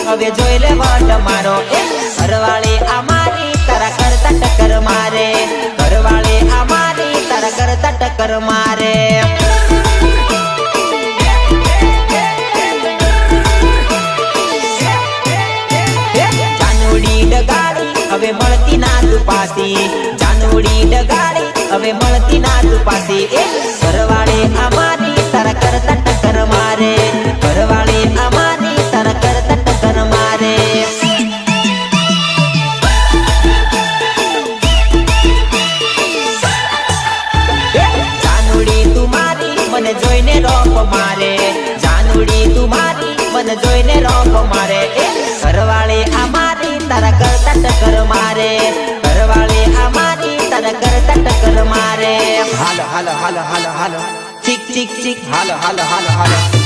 હવે જોઈ લે વટ મારો ઘરવાળી અમારી તારા કરતા ટક્કર મારે ઘરવાળી અમારી તારા કરતા ટક્કર મારે જાનુડી ડગાડી હવે મળતી ના તું પાસી જાનુડી ડગાડી હવે મળતી ના તું પાસી ઘરવાળી અમારી તારા કરતા ટક્કર મારે ઘરવાળી અમારી તારા કરતા ટક્કર મારે જાનુડી તું મારી મને જોઈને રોપ મારે જાનુડી તું મારી મને જોઈને રોપ મારે ઘરવાળી અમારી તારા કરતા ટક્કર મારે ઘરવાળી અમારી તારા કરતા ટક્કર મારે હાલો હાલો હાલો હાલો હાલો ચીક ચીક ચીક હાલો હાલો હાલો હાલો